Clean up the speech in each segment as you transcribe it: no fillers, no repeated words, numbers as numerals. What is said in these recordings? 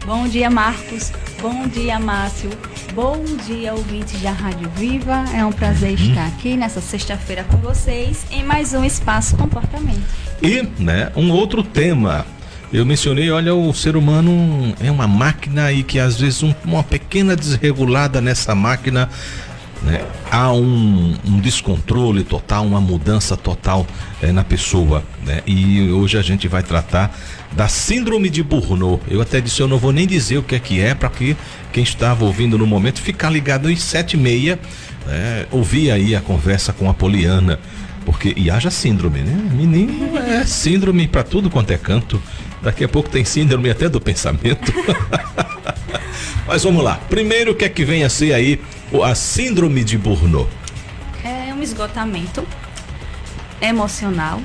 Bom dia, Marcos. Bom dia, Márcio. Bom dia, ouvintes da Rádio Viva. É um prazer estar aqui nessa sexta-feira com vocês em mais um Espaço Comportamento. E, um outro tema. Eu mencionei, olha, o ser humano é uma máquina e que às vezes uma pequena desregulada nessa máquina, há um descontrole total, uma mudança total na pessoa, E hoje a gente vai tratar da síndrome de Burnout. Eu até disse, eu não vou nem dizer o que é para que quem estava ouvindo no momento ficar ligado às 7h30, ouvir aí a conversa com a Poliana, porque e haja síndrome, Menino, é síndrome para tudo quanto é canto. Daqui a pouco tem síndrome até do pensamento. Mas vamos lá. Primeiro, o que é que vem a ser aí a síndrome de Burnout? É um esgotamento emocional,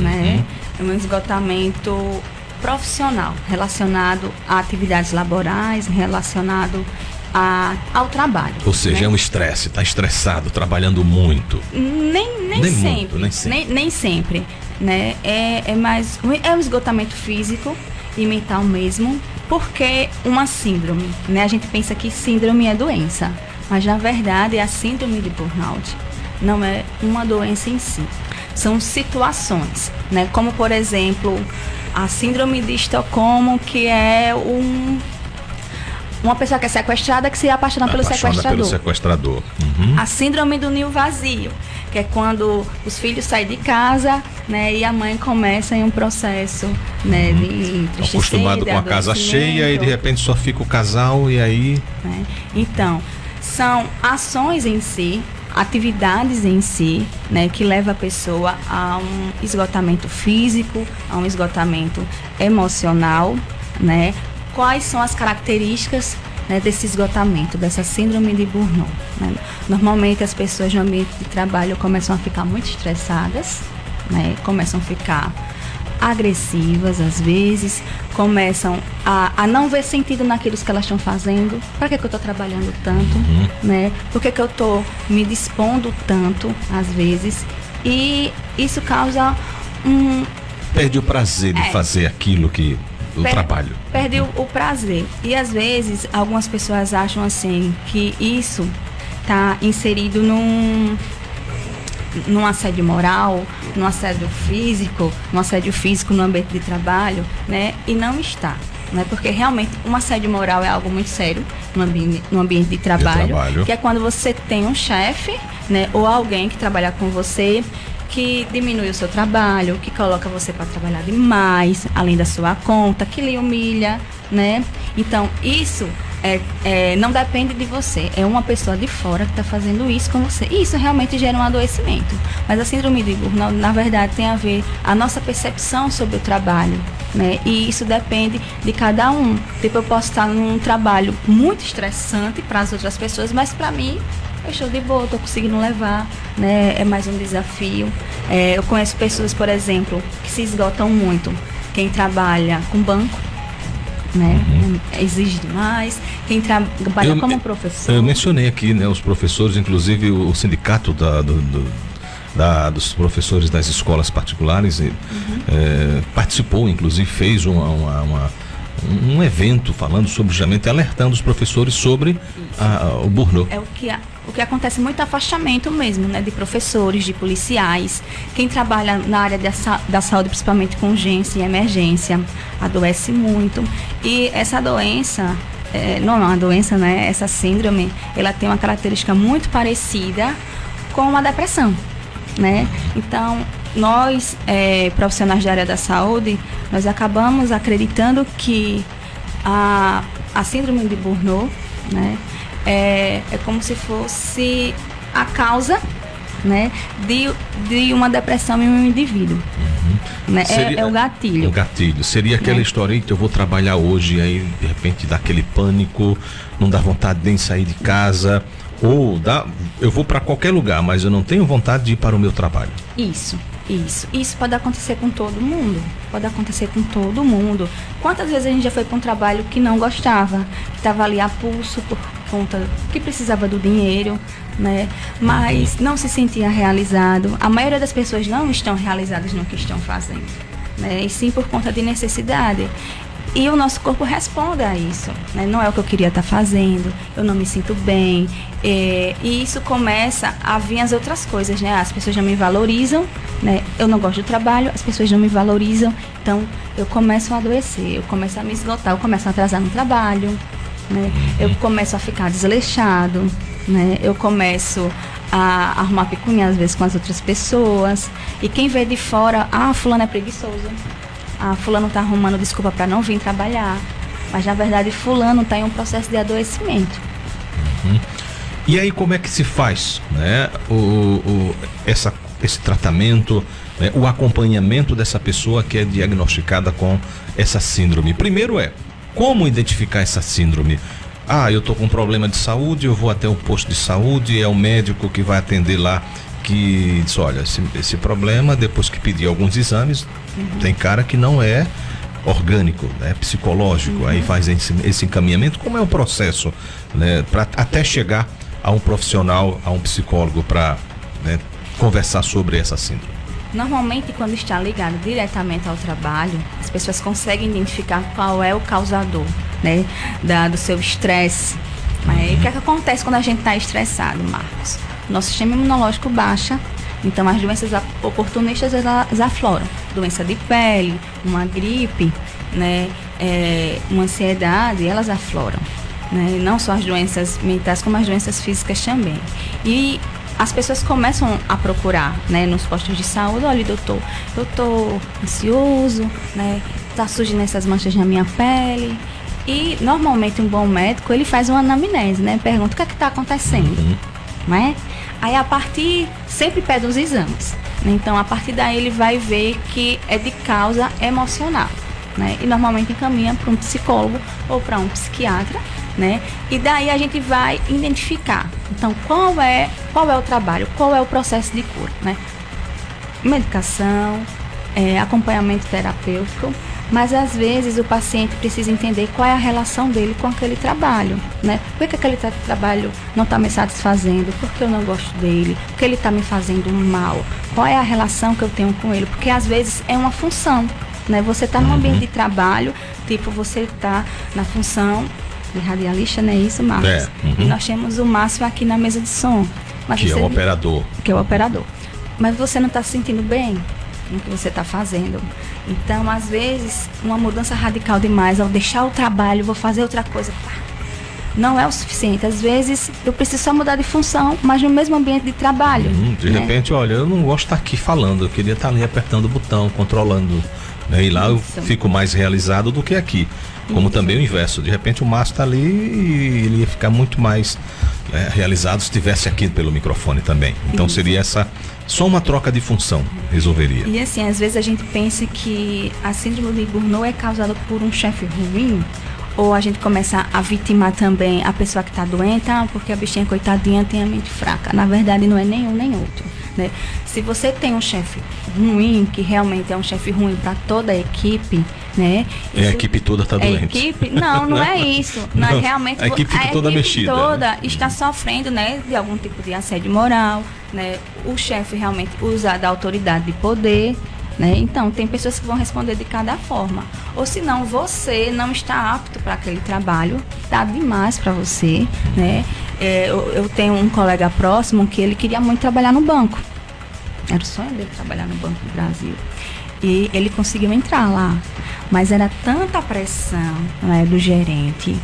É um esgotamento profissional, relacionado a atividades laborais, relacionado ao trabalho. Ou seja, é um estresse, está estressado, trabalhando muito. Nem sempre. É um esgotamento físico e mental mesmo, porque uma síndrome, A gente pensa que síndrome é doença, mas na verdade a síndrome de burnout não é uma doença em si, são situações, Como por exemplo a síndrome de Estocolmo, que é uma pessoa que é sequestrada que se apaixona pelo sequestrador. A síndrome do ninho vazio, que é quando os filhos saem de casa, e a mãe começa em um processo, de tristeza, acostumado com a casa cheia e de repente só fica o casal e aí... Então, são ações em si, atividades em si, que leva a pessoa a um esgotamento físico, a um esgotamento emocional, Quais são as características desse esgotamento, dessa síndrome de Burnout? Normalmente as pessoas no ambiente de trabalho começam a ficar muito estressadas, começam a ficar agressivas às vezes, começam a não ver sentido naquilo que elas estão fazendo. Para que eu estou trabalhando tanto? Por que eu estou me dispondo tanto às vezes? E isso causa Perde o prazer de fazer aquilo que... trabalho. Perde o prazer. E às vezes algumas pessoas acham assim que isso está inserido num assédio moral, num assédio físico no ambiente de trabalho, E não está. Porque realmente um assédio moral é algo muito sério no ambiente de trabalho, que é quando você tem um chefe, ou alguém que trabalha com você, que diminui o seu trabalho, que coloca você para trabalhar demais, além da sua conta, que lhe humilha, Então, isso não depende de você, é uma pessoa de fora que está fazendo isso com você. E isso realmente gera um adoecimento. Mas a síndrome de Burnout, na verdade, tem a ver a nossa percepção sobre o trabalho, E isso depende de cada um. Tipo, eu posso estar num trabalho muito estressante para as outras pessoas, mas para mim... eu estou de boa, estou conseguindo levar, É mais um desafio. Eu conheço pessoas, por exemplo, que se esgotam muito. Quem trabalha com banco, exige demais. Quem trabalha como professor. Eu mencionei aqui, os professores, inclusive o sindicato dos professores das escolas particulares participou, inclusive fez um evento falando sobre, justamente, alertando os professores sobre o burnout. É o que acontece muito afastamento mesmo, de professores, de policiais. Quem trabalha na área da saúde, principalmente com urgência e emergência, adoece muito. E essa doença, não é uma doença, essa síndrome, ela tem uma característica muito parecida com a depressão, Então, nós, profissionais da área da saúde, nós acabamos acreditando que a síndrome de Burnout, é como se fosse a causa, de uma depressão em um indivíduo. É o gatilho. O gatilho. Seria aquela história que eu vou trabalhar hoje, aí de repente dá aquele pânico, não dá vontade de nem sair de casa, ou eu vou para qualquer lugar, mas eu não tenho vontade de ir para o meu trabalho. Isso pode acontecer com todo mundo. Quantas vezes a gente já foi para um trabalho que não gostava, que estava ali a pulso por conta que precisava do dinheiro, mas não se sentia realizado. A maioria das pessoas não estão realizadas no que estão fazendo, E sim por conta de necessidade. E o nosso corpo responde a isso, né? Não é o que eu queria estar fazendo, eu não me sinto bem. E isso começa a vir as outras coisas, né? As pessoas não me valorizam, né? Eu não gosto do trabalho, as pessoas não me valorizam. Então, eu começo a adoecer, eu começo a me esgotar, eu começo a atrasar no trabalho, né? Eu começo a ficar desleixado, né? Eu começo a arrumar picuinha, às vezes, com as outras pessoas. E quem vê de fora, fulano é preguiçoso. Fulano está arrumando desculpa para não vir trabalhar. Mas, na verdade, fulano está em um processo de adoecimento. E aí, como é que se faz, né? Esse tratamento, né? O acompanhamento dessa pessoa que é diagnosticada com essa síndrome? Primeiro como identificar essa síndrome? Eu estou com um problema de saúde, eu vou até o posto de saúde, é o médico que vai atender lá, que diz, olha, esse problema, depois que pedir alguns exames, tem cara que não é orgânico, é psicológico, aí faz esse encaminhamento. Como é o processo, né, para até chegar a um profissional, a um psicólogo, para, né, conversar sobre essa síndrome? Normalmente, quando está ligado diretamente ao trabalho, as pessoas conseguem identificar qual é o causador, né, do seu estresse. O que é que acontece quando a gente está estressado, Marcos? Nosso sistema imunológico baixa, então as doenças oportunistas elas afloram. Doença de pele, uma gripe, né, uma ansiedade, elas afloram. Né? E não só as doenças mentais, como as doenças físicas também. E as pessoas começam a procurar, né, nos postos de saúde: olha, doutor, eu estou ansioso, né, tá surgindo essas manchas na minha pele. E normalmente um bom médico, ele faz uma anamnese, né, pergunta o que é que está acontecendo, né? Aí sempre pede os exames, né? Então a partir daí ele vai ver que é de causa emocional, né? E normalmente encaminha para um psicólogo ou para um psiquiatra, né? E daí a gente vai identificar, então, qual é o trabalho, qual é o processo de cura, né? Medicação, acompanhamento terapêutico, mas às vezes o paciente precisa entender qual é a relação dele com aquele trabalho, né? Por que aquele trabalho não está me satisfazendo? Por que eu não gosto dele? Por que ele está me fazendo mal? Qual é a relação que eu tenho com ele? Porque às vezes é uma função, né? Você está num ambiente de trabalho, tipo, você está na função de radialista, não é isso, Marcos? E nós temos o Márcio aqui na mesa de som. Mas que é o operador. Que é o operador. Mas você não está se sentindo bem no que você está fazendo. Então, às vezes, uma mudança radical demais, ao deixar o trabalho, vou fazer outra coisa, não é o suficiente. Às vezes, eu preciso só mudar de função, mas no mesmo ambiente de trabalho. De repente, olha, eu não gosto de estar aqui falando, eu queria estar ali apertando o botão, controlando, né? E lá eu fico mais realizado do que aqui. Como também o inverso, de repente o Márcio está ali e ele ia ficar muito mais realizado se estivesse aqui pelo microfone também. Então seria só uma troca de função, resolveria. E assim, às vezes a gente pensa que a síndrome de Burnout é causada por um chefe ruim, ou a gente começa a vitimar também a pessoa que está doente, porque a bichinha coitadinha tem a mente fraca. Na verdade, não é nenhum nem outro, né? Se você tem um chefe ruim, que realmente é um chefe ruim para toda a equipe, né? A equipe toda está doente. Não é isso. Não é realmente a equipe fica toda mexida. A equipe toda está sofrendo, né, de algum tipo de assédio moral, né? O chefe realmente usa da autoridade de poder, né? Então, tem pessoas que vão responder de cada forma. Ou se não, você não está apto para aquele trabalho, está demais para você, né? Eu tenho um colega próximo que ele queria muito trabalhar no banco. Era o sonho dele trabalhar no Banco do Brasil. E ele conseguiu entrar lá. Mas era tanta pressão, né, do gerente,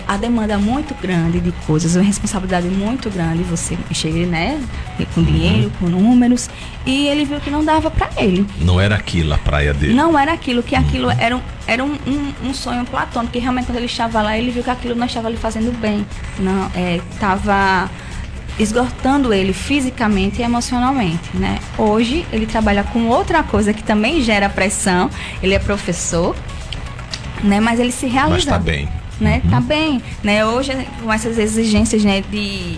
a demanda muito grande de coisas, uma responsabilidade muito grande, você mexer, né, com dinheiro, com números, e ele viu que não dava para ele. Não era aquilo a praia dele. Não era aquilo, que aquilo era um sonho platônico, que realmente quando ele estava lá, ele viu que aquilo não estava lhe fazendo bem, não, estava esgotando ele fisicamente e emocionalmente, né? Hoje ele trabalha com outra coisa que também gera pressão, ele é professor, né, mas ele se realiza. Mas está bem. Né? Tá bem, né? Hoje, com essas exigências, né, de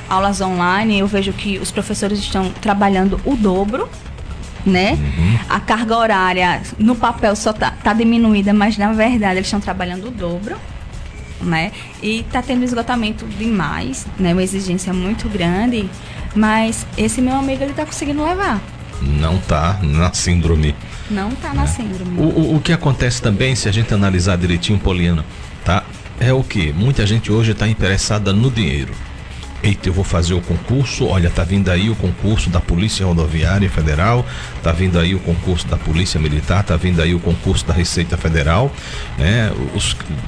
aulas online, eu vejo que os professores estão trabalhando o dobro, né? A carga horária no papel só tá diminuída, mas na verdade eles estão trabalhando o dobro, né? E tá tendo esgotamento demais, né? Uma exigência muito grande, mas esse meu amigo, ele tá conseguindo levar. Não tá na síndrome Não está na síndrome. O que acontece também, se a gente analisar direitinho, Poliana, tá? É o que? Muita gente hoje está interessada no dinheiro. Eita, eu vou fazer o concurso, olha, tá vindo aí o concurso da Polícia Rodoviária Federal, tá vindo aí o concurso da Polícia Militar, tá vindo aí o concurso da Receita Federal, né?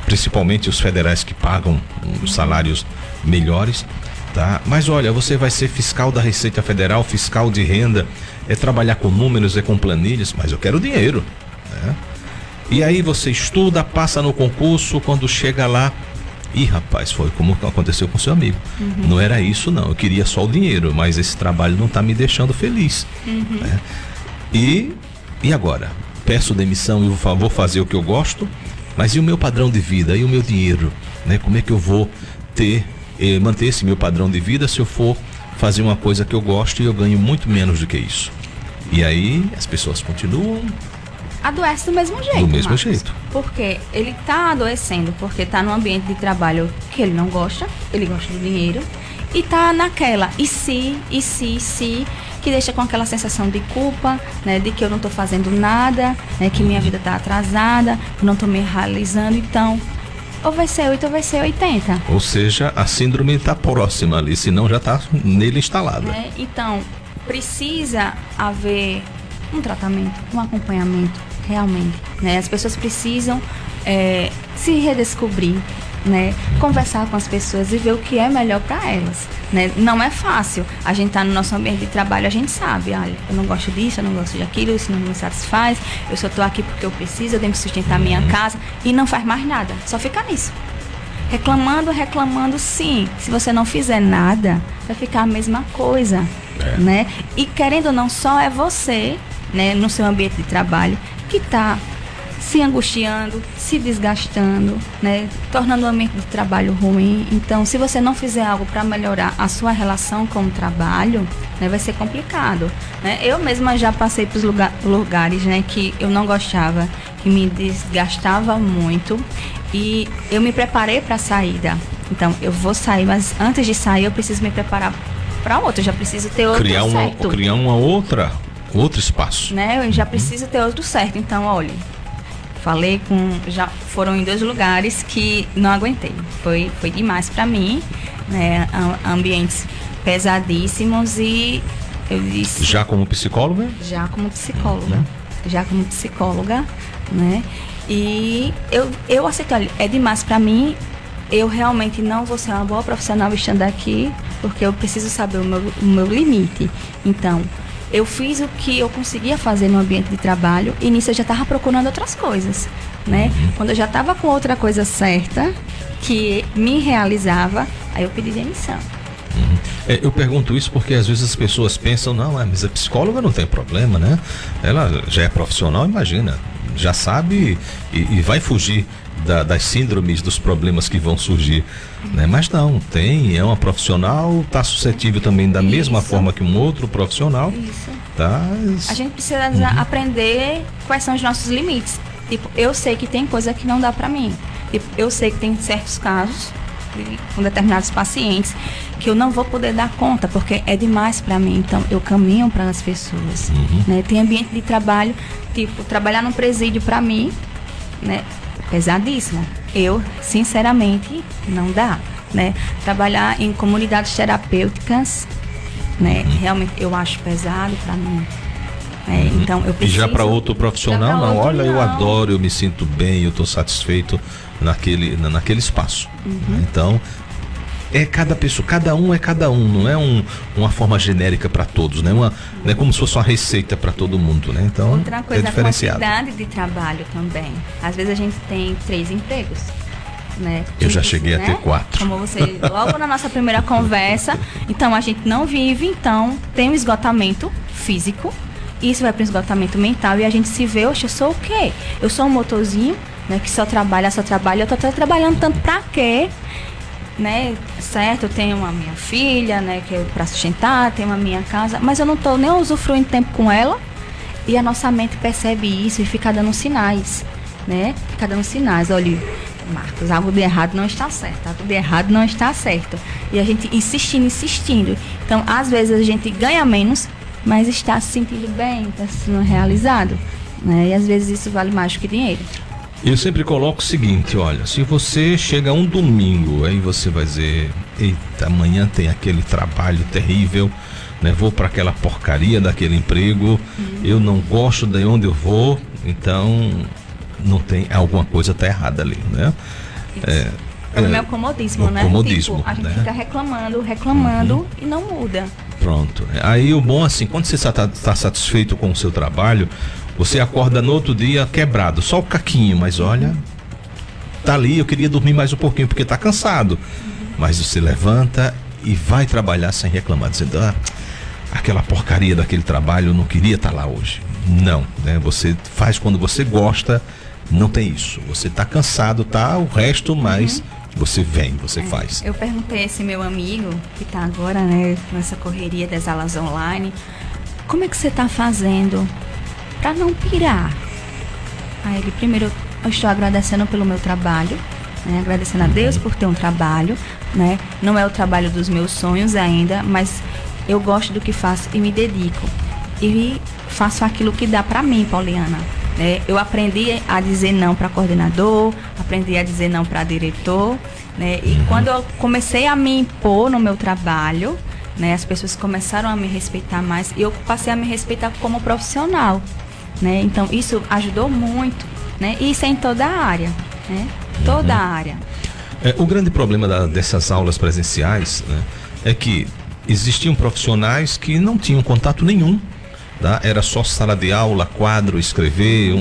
Principalmente os federais que pagam os salários melhores, tá? Mas olha, você vai ser fiscal da Receita Federal, fiscal de renda, é trabalhar com números, é com planilhas, mas eu quero dinheiro, né? E aí você estuda, passa no concurso, quando chega lá, ih, rapaz, foi como aconteceu com seu amigo. Não era isso, não. Eu queria só o dinheiro, mas esse trabalho não está me deixando feliz. Né? E agora? Peço demissão e vou fazer o que eu gosto, mas e o meu padrão de vida? E o meu dinheiro? Né? Como é que eu vou manter esse meu padrão de vida se eu for fazer uma coisa que eu gosto e eu ganho muito menos do que isso? E aí as pessoas continuam... Adoece do mesmo jeito. Do mesmo Marcos. jeito. Porque ele está adoecendo, porque está num ambiente de trabalho que ele não gosta, ele gosta do dinheiro, e está naquela, se, que deixa com aquela sensação de culpa, né, de que eu não estou fazendo nada, né, que minha vida está atrasada, não estou me realizando, então, ou vai ser 8 ou vai ser 80. Ou seja, a síndrome está próxima ali, senão já está nele instalada. Então, precisa haver um tratamento, um acompanhamento, realmente, né? As pessoas precisam se redescobrir, né? Conversar com as pessoas e ver o que é melhor para elas, né? Não é fácil. A gente tá no nosso ambiente de trabalho, a gente sabe, olha, eu não gosto disso, eu não gosto daquilo, isso não me satisfaz, eu só tô aqui porque eu preciso, eu tenho que sustentar a minha casa, e não faz mais nada, só fica nisso. Reclamando, sim. Se você não fizer nada, vai ficar a mesma coisa, né? E querendo ou não, só é você, né, no seu ambiente de trabalho, que está se angustiando, se desgastando, né, tornando o ambiente de trabalho ruim. Então, se você não fizer algo para melhorar a sua relação com o trabalho, né, vai ser complicado, né? Eu mesma já passei por lugares, né, que eu não gostava, que me desgastava muito, e eu me preparei para a saída. Então, eu vou sair, mas antes de sair eu preciso me preparar para outro, eu já preciso ter outro certo. Criar outro espaço. Né? Eu já preciso ter outro certo. Então, olha, já foram em 2 lugares que não aguentei. Foi demais para mim, né? Ambientes pesadíssimos, e eu disse... Já como psicóloga? Já como psicóloga, né? E eu aceitei, olha, é demais para mim, eu realmente não vou ser uma boa profissional estando aqui, porque eu preciso saber o meu limite. Então, eu fiz o que eu conseguia fazer no ambiente de trabalho, e nisso eu já estava procurando outras coisas, né? Quando eu já estava com outra coisa certa, que me realizava, aí eu pedi demissão. Eu pergunto isso porque às vezes as pessoas pensam, não, mas a psicóloga não tem problema, né? Ela já é profissional, imagina, já sabe e vai fugir das síndromes, dos problemas que vão surgir, né? Mas não, é uma profissional, está suscetível também da mesma forma que um outro profissional. Isso. Tá? A gente precisa aprender quais são os nossos limites. Tipo, eu sei que tem coisa que não dá para mim. Tipo, eu sei que tem certos casos com determinados pacientes que eu não vou poder dar conta, porque é demais para mim. Então, eu caminho para as pessoas, né? Tem ambiente de trabalho, tipo, trabalhar num presídio para mim, né, pesadíssimo. Eu, sinceramente, não dá, né? Trabalhar em comunidades terapêuticas, né, realmente eu acho pesado para mim. Então, eu preciso... E já para outro profissional, não, olha, eu adoro, eu me sinto bem, eu estou satisfeito naquele espaço. Então, cada pessoa, cada um é cada um, não é uma forma genérica para todos, né? Não é como se fosse uma receita para todo mundo, né? Então, outra coisa, é diferenciado. A quantidade de trabalho também. Às vezes a gente tem 3 empregos, né? Eu já cheguei a ter 4. Como você, logo na nossa primeira conversa, então a gente não vive, então tem um esgotamento físico, isso vai para o esgotamento mental, e a gente se vê, oxe, eu sou o quê? Eu sou um motorzinho, né, que só trabalha, eu tô trabalhando tanto pra quê? Né, certo, eu tenho a minha filha, né, que é para sustentar, tenho a minha casa, mas eu não tô nem usufruindo tempo com ela, e a nossa mente percebe isso e fica dando sinais, né? Fica dando sinais, olha, Marcos, algo de errado não está certo, e a gente insistindo. Então, às vezes a gente ganha menos, mas está se sentindo bem, está se sentindo realizado. né? E às vezes isso vale mais do que dinheiro. Eu sempre coloco o seguinte, olha, se você chega um domingo, aí você vai dizer, eita, amanhã tem aquele trabalho terrível, né? Vou para aquela porcaria daquele emprego, eu não gosto de onde eu vou, então não tem, alguma coisa tá errada ali, né? É o meu comodismo, né? Comodismo, tipo, a gente né? fica reclamando e não muda. Pronto. Aí o bom assim, quando você está satisfeito com o seu trabalho, você acorda no outro dia quebrado, só o caquinho, mas olha, tá ali, eu queria dormir mais um pouquinho porque tá cansado. Mas você levanta e vai trabalhar sem reclamar, dizendo, aquela porcaria daquele trabalho, eu não queria estar lá hoje. Não, né? Você faz quando você gosta, não tem isso. Você tá cansado, tá? O resto, mas você vem, você faz. Eu perguntei a esse meu amigo, que tá agora, né, nessa correria das aulas online, como é que você tá fazendo para não pirar? Aí ele, primeiro, eu estou agradecendo pelo meu trabalho, né, agradecendo a Deus por ter um trabalho, né, não é o trabalho dos meus sonhos ainda, mas eu gosto do que faço e me dedico. E faço aquilo que dá para mim, Poliana. Eu aprendi a dizer não para coordenador, aprendi a dizer não para diretor, né? E quando eu comecei a me impor no meu trabalho, né, as pessoas começaram a me respeitar mais e eu passei a me respeitar como profissional, né? Então isso ajudou muito, né? E isso é em toda a área, né? Toda a área. O grande problema dessas aulas presenciais, né, é que existiam profissionais que não tinham contato nenhum. Tá? Era só sala de aula, quadro, escrever,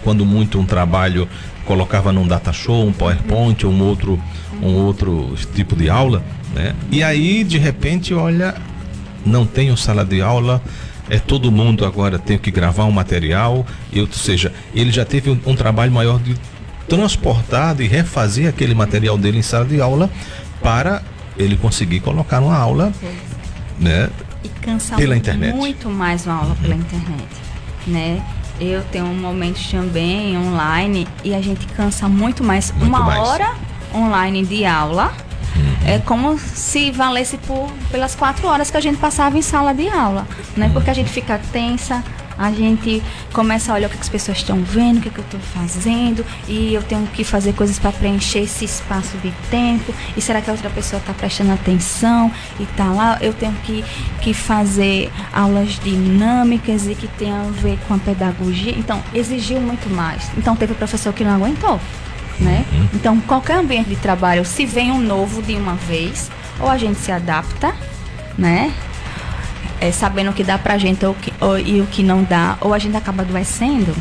quando muito um trabalho colocava num data show, um PowerPoint, um outro tipo de aula, né? E aí de repente, olha, não tenho sala de aula, todo mundo agora tem que gravar um material, ou seja, ele já teve um trabalho maior de transportar e refazer aquele material dele em sala de aula para ele conseguir colocar uma aula, né? E cansa pela internet. Muito mais uma aula pela internet, né? Eu tenho momentos também online e a gente cansa muito mais. Uma hora online de aula é como se valesse pelas 4 horas que a gente passava em sala de aula, né? Porque a gente fica tensa, a gente começa a olhar o que as pessoas estão vendo, o que eu estou fazendo, e eu tenho que fazer coisas para preencher esse espaço de tempo, e será que a outra pessoa está prestando atenção e tá lá? Eu tenho que fazer aulas dinâmicas e que tem a ver com a pedagogia, então exigiu muito mais. Então teve professor que não aguentou, né? Então qualquer ambiente de trabalho, se vem um novo de uma vez, ou a gente se adapta, né? Sabendo o que dá pra gente e o que não dá, ou a gente acaba adoecendo,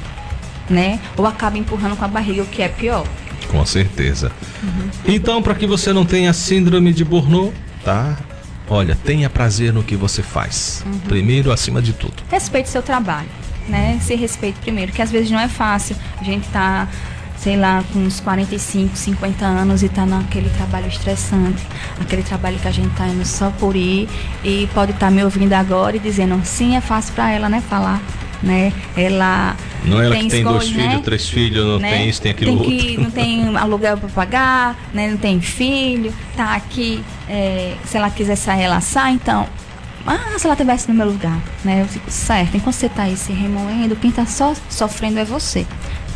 né? Ou acaba empurrando com a barriga, o que é pior. Com certeza. Então, para que você não tenha síndrome de Burnout, tá? Olha, tenha prazer no que você faz. Primeiro, acima de tudo. Respeite seu trabalho, né? Se respeite primeiro, que às vezes não é fácil. A gente tá, sei lá, com uns 45, 50 anos e tá naquele trabalho estressante, aquele trabalho que a gente tá indo só por ir, e pode estar me ouvindo agora e dizendo, sim, é fácil para ela, né, falar, né, ela não é ela que tem 2 filhos, 3 filhos, não tem isso, tem aquilo outro. Não tem aluguel para pagar, né, não tem filho, tá aqui, se ela quiser sair, ela sai, então, se ela estivesse no meu lugar, né, eu fico certo, enquanto você tá aí se remoendo, quem tá só sofrendo é você.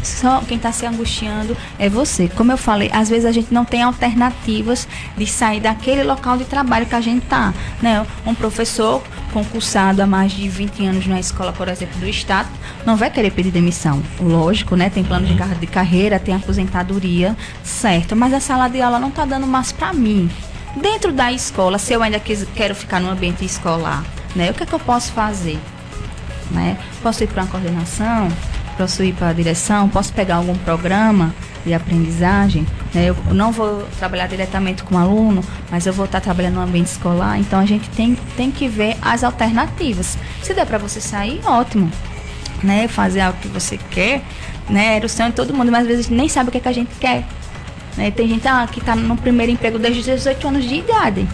Só quem está se angustiando é você. Como eu falei, às vezes a gente não tem alternativas de sair daquele local de trabalho que a gente está, né? Um professor concursado há mais de 20 anos na escola, por exemplo, do estado, não vai querer pedir demissão. Lógico, né? Tem plano de carreira, tem aposentadoria, certo. Mas a sala de aula não está dando mais para mim. Dentro da escola, se eu ainda quero ficar no ambiente escolar, né? O que é que eu posso fazer? Né? Posso ir para uma coordenação? Posso ir para a direção, posso pegar algum programa de aprendizagem, né? Eu não vou trabalhar diretamente com o aluno, mas eu vou estar trabalhando no ambiente escolar, então a gente tem que ver as alternativas. Se der para você sair, ótimo, né? Fazer algo que você quer, né? Era o sonho de todo mundo, mas às vezes nem sabe o que, é que a gente quer, né? Tem gente que está no primeiro emprego desde os 18 anos de idade,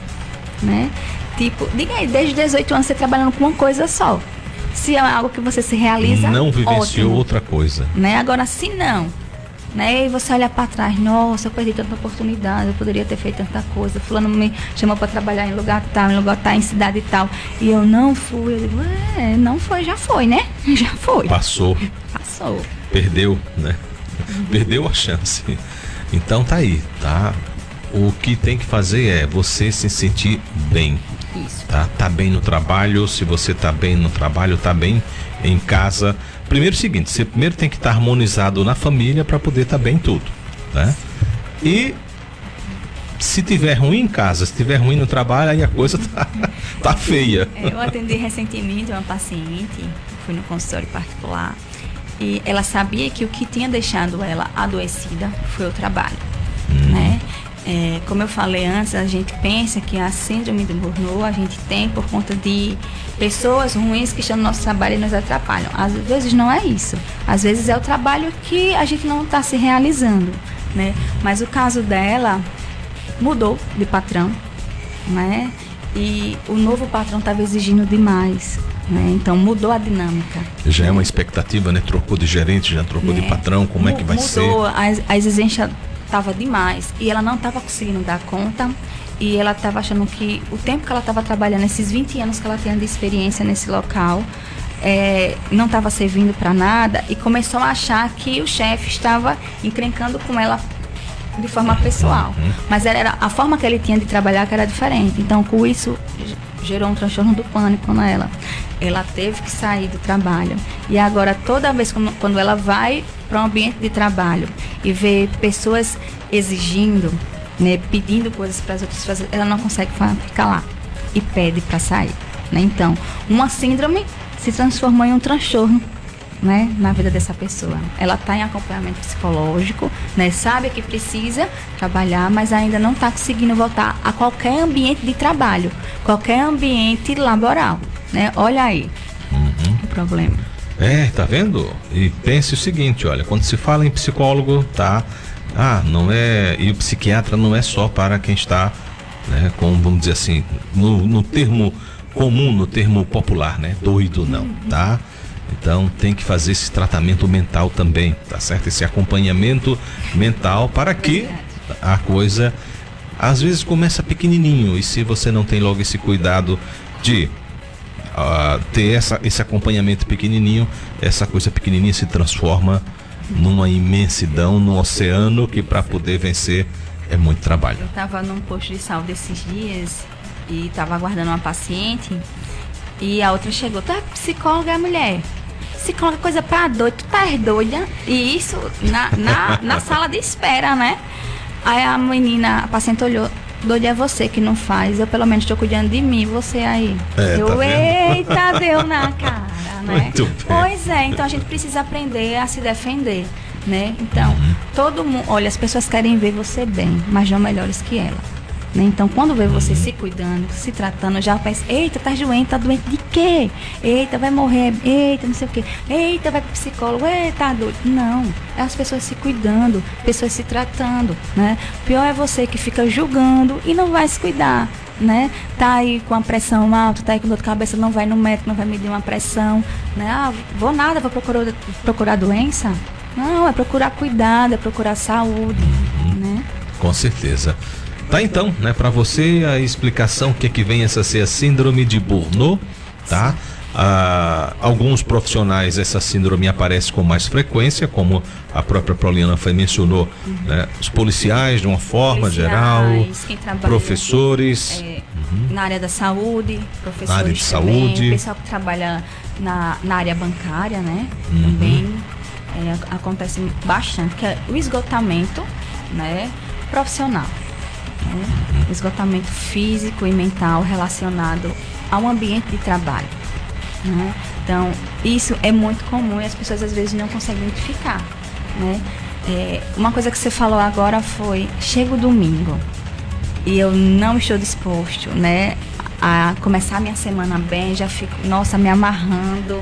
né? Tipo, diga aí, desde os 18 anos você trabalhando com uma coisa só. Se é algo que você se realiza, não vivenciou ótimo, outra coisa, né? Agora, se não, né? E você olha para trás, nossa, eu perdi tanta oportunidade, eu poderia ter feito tanta coisa. Fulano me chamou para trabalhar em lugar tal, em cidade tal, e eu não fui. Eu digo, não foi, já foi, né? Já foi. Passou. Perdeu, né? Perdeu a chance. Então tá aí, tá? O que tem que fazer é você se sentir bem. Isso. Tá bem no trabalho. Se você tá bem no trabalho, tá bem em casa. Primeiro, seguinte, você primeiro tem que estar harmonizado na família para poder estar bem em tudo, né? E se tiver ruim em casa, se tiver ruim no trabalho, aí a coisa tá feia. Eu atendi recentemente uma paciente, fui no consultório particular, e ela sabia que o que tinha deixado ela adoecida foi o trabalho, né? Como eu falei antes, a gente pensa que a síndrome de Burnout a gente tem por conta de pessoas ruins que estão no nosso trabalho e nos atrapalham. Às vezes não é isso. Às vezes é o trabalho que a gente não está se realizando, né? Mas o caso dela mudou de patrão, né? E o novo patrão estava exigindo demais, né? Então mudou a dinâmica. Já é uma expectativa, né? Trocou de gerente, já trocou de patrão, como é que vai ser? Mudou, a exigência estava demais e ela não estava conseguindo dar conta, e ela estava achando que o tempo que ela estava trabalhando, esses 20 anos que ela tinha de experiência nesse local, não estava servindo para nada, e começou a achar que o chefe estava encrencando com ela de forma pessoal, mas era a forma que ele tinha de trabalhar que era diferente. Então, com isso gerou um transtorno do pânico nela. Ela teve que sair do trabalho, e agora toda vez quando ela vai para um ambiente de trabalho e vê pessoas exigindo, né, pedindo coisas para as outras fazer, ela não consegue ficar lá e pede para sair, né? Então, uma síndrome se transformou em um transtorno, né, na vida dessa pessoa. Ela está em acompanhamento psicológico, né, sabe que precisa trabalhar, mas ainda não está conseguindo voltar a qualquer ambiente de trabalho, qualquer ambiente laboral, né? Olha aí o problema. Tá vendo? E pense o seguinte, olha, quando se fala em psicólogo, tá? Não é, e o psiquiatra não é só para quem está, né, com, vamos dizer assim, no termo comum, no termo popular, né? Doido não, tá? Então tem que fazer esse tratamento mental também, tá certo? Esse acompanhamento mental para que a coisa às vezes começa pequenininho, e se você não tem logo esse cuidado de ter esse acompanhamento pequenininho, essa coisa pequenininha se transforma numa imensidão, num oceano que para poder vencer é muito trabalho. Eu estava num posto de saúde esses dias e estava aguardando uma paciente, e a outra chegou, tá, psicóloga, mulher? Psicóloga, coisa pra doido, tu tá doida? E isso na sala de espera, né? Aí a menina, a paciente olhou, doida é você que não faz, eu pelo menos estou cuidando de mim, você aí. Eita, deu na cara, né? Muito bem. Pois é, então a gente precisa aprender a se defender, né? Então, todo mundo, olha, as pessoas querem ver você bem, mas não melhores que ela, né? Então, quando vê você se cuidando, se tratando, já pensa, eita, tá doente de quê? Eita, vai morrer, eita, não sei o quê, eita, vai pro psicólogo, eita, tá doido. Não, é as pessoas se cuidando, pessoas se tratando, né? Pior é você que fica julgando e não vai se cuidar, né? Tá aí com a pressão alta, tá aí com dor de cabeça, não vai no médico, não vai medir uma pressão, né? Vou procurar doença? Não, é procurar cuidado, é procurar saúde, né? Com certeza. Tá, então, né, para você a explicação que vem essa ser a síndrome de Burnout, tá? Alguns profissionais essa síndrome aparece com mais frequência, como a própria Pauliana mencionou, né? Os policiais de uma forma geral, professores, na área da saúde, professores na área de também, saúde, pessoal que trabalha na área bancária, né? Também acontece bastante, que é o esgotamento, né, profissional. Esgotamento físico e mental relacionado ao ambiente de trabalho, né? Então, isso é muito comum e as pessoas às vezes não conseguem identificar, né? Uma coisa que você falou agora foi, chega o domingo e eu não estou disposto, né, a começar a minha semana bem, já fico, nossa, me amarrando,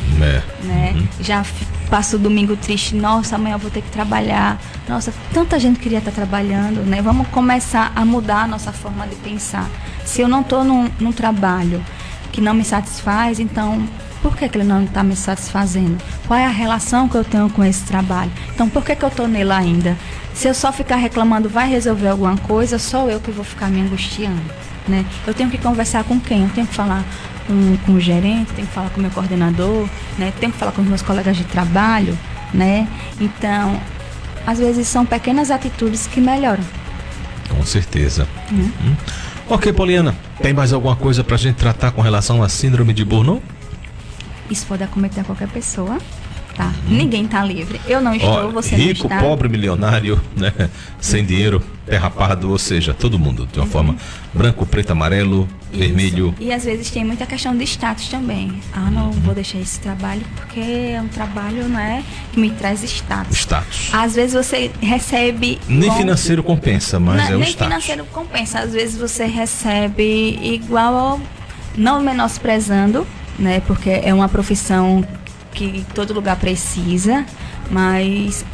né? Já passo o domingo triste, nossa, amanhã eu vou ter que trabalhar, nossa, tanta gente queria estar trabalhando, né? Vamos começar a mudar a nossa forma de pensar. Se eu não estou num trabalho que não me satisfaz, então Por que ele não está me satisfazendo? Qual é a relação que eu tenho com esse trabalho? Então, por que eu estou nele ainda? Se eu só ficar reclamando, vai resolver alguma coisa, sou eu que vou ficar me angustiando, né? Eu tenho que conversar com quem? Eu tenho que falar com o gerente, tenho que falar com o meu coordenador, né? Tenho que falar com os meus colegas de trabalho, né? Então, às vezes são pequenas atitudes que melhoram. Com certeza. Ok, Poliana, tem mais alguma coisa pra gente tratar com relação à síndrome de Burnout? Isso pode acometer a qualquer pessoa, tá? Ninguém tá livre. Eu não estou, você rico, não está. pobre, milionário, né? Sem dinheiro, derrapado, ou seja, todo mundo de uma forma branco, preto, amarelo, vermelho. E às vezes tem muita questão de status também. Não vou deixar esse trabalho porque é um trabalho, né, que me traz status. Status. Às vezes você recebe... Nem financeiro compensa, mas é o nem status. financeiro compensa. Às vezes você recebe igual ao... Não menosprezando, né, porque é uma profissão que todo lugar precisa, mas...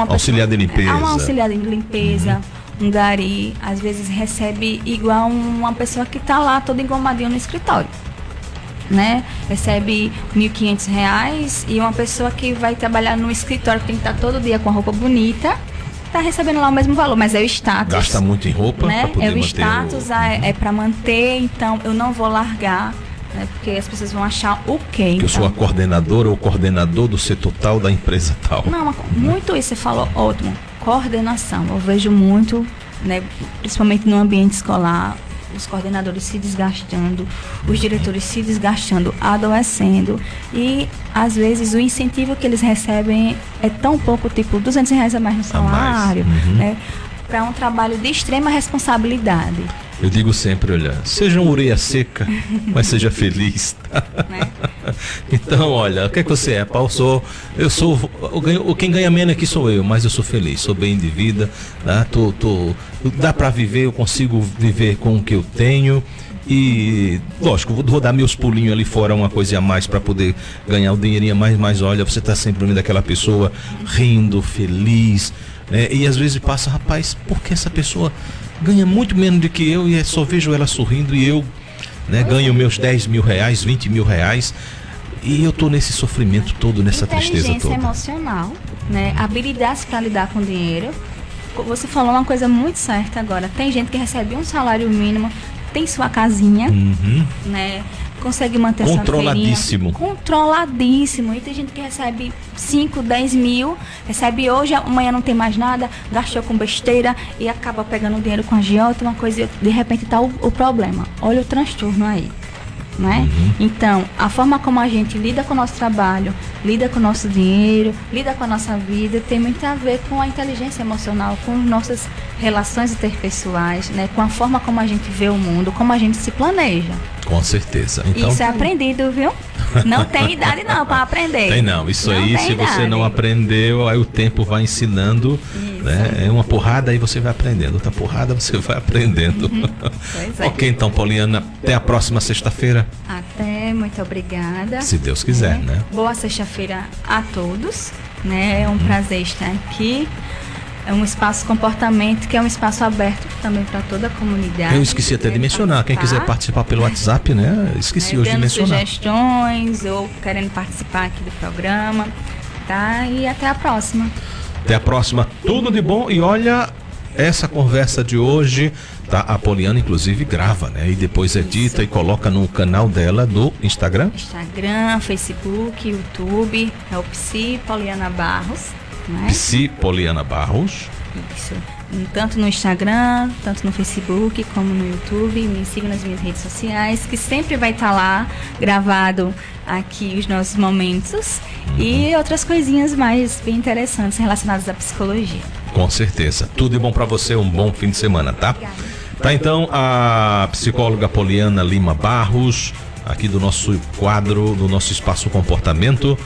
Auxiliar de limpeza. Um auxiliar de limpeza, um gari, às vezes recebe igual uma pessoa que está lá toda engomadinha no escritório, né? Recebe R$1.500 e uma pessoa que vai trabalhar no escritório, que tem que estar todo dia com a roupa bonita, está recebendo lá o mesmo valor, mas é o status. Gasta muito em roupa, né? Para poder manter. É o manter status, é para manter, então eu não vou largar, né? Porque as pessoas vão achar o quê? Que eu sou a coordenadora ou coordenador do setor tal da empresa tal. Não, muito isso, você falou ótimo. Coordenação, eu vejo muito, né, principalmente no ambiente escolar, os coordenadores se desgastando, os diretores se desgastando, adoecendo, e às vezes o incentivo que eles recebem é tão pouco, tipo R$200 a mais no salário, né, para um trabalho de extrema responsabilidade. Eu digo sempre, olha, seja uma orelha seca, mas seja feliz. Né? Então, olha, o que é que você é, Paulo? Quem ganha menos aqui sou eu, mas eu sou feliz, sou bem de vida, né? Dá para viver, eu consigo viver com o que eu tenho. E, lógico, vou dar meus pulinhos ali fora, uma coisa a mais para poder ganhar o dinheirinho a mais, mas olha, você tá sempre vendo aquela pessoa rindo, feliz, né? E às vezes passa, rapaz, por que essa pessoa ganha muito menos do que eu e só vejo ela sorrindo e eu, né, ganho meus R$10.000, R$20.000 e eu tô nesse sofrimento todo, nessa tristeza toda. Inteligência emocional, né? Habilidades para lidar com dinheiro. Você falou uma coisa muito certa agora. Tem gente que recebe um salário mínimo, tem sua casinha, né? Consegue manter sua controladíssimo. Controladíssimo. E tem gente que recebe 5, 10 mil, recebe hoje, amanhã não tem mais nada, gastou com besteira e acaba pegando o dinheiro com a agiota, uma coisa, de repente está o problema. Olha o transtorno aí, né? Então, a forma como a gente lida com o nosso trabalho, lida com o nosso dinheiro, lida com a nossa vida, tem muito a ver com a inteligência emocional, com nossas relações interpessoais, né? Com a forma como a gente vê o mundo, como a gente se planeja. Com certeza. Então, isso é aprendido, viu? Não tem idade não para aprender. Tem não. Isso não aí, se idade. Você não aprendeu, aí o tempo vai ensinando, né? É uma porrada, aí você vai aprendendo. Outra porrada, você vai aprendendo. Pois é. Ok, então, Poliana, até a próxima sexta-feira. Até, muito obrigada. Se Deus quiser, né? Boa sexta-feira a todos, né? É um prazer estar aqui. É um espaço comportamento que é um espaço aberto também para toda a comunidade. Eu esqueci até de mencionar. Quem quiser participar pelo WhatsApp, né? Esqueci hoje de mencionar. Sugestões ou querendo participar aqui do programa, tá? E até a próxima. Até a próxima. Tudo de bom. E olha, essa conversa de hoje, tá? A Poliana, inclusive, grava, né? E depois edita e coloca no canal dela do Instagram. Instagram, Facebook, YouTube. É o Psi Poliana Barros. Né? Psi Poliana Barros. Isso. Tanto no Instagram, tanto no Facebook, como no YouTube. Me sigam nas minhas redes sociais, que sempre vai estar lá gravado aqui os nossos momentos e outras coisinhas mais bem interessantes relacionadas à psicologia. Com certeza. Tudo de bom para você, um bom fim de semana, tá? Obrigada. Tá, então, a psicóloga Poliana Lima Barros, aqui do nosso quadro, do nosso Espaço Comportamento.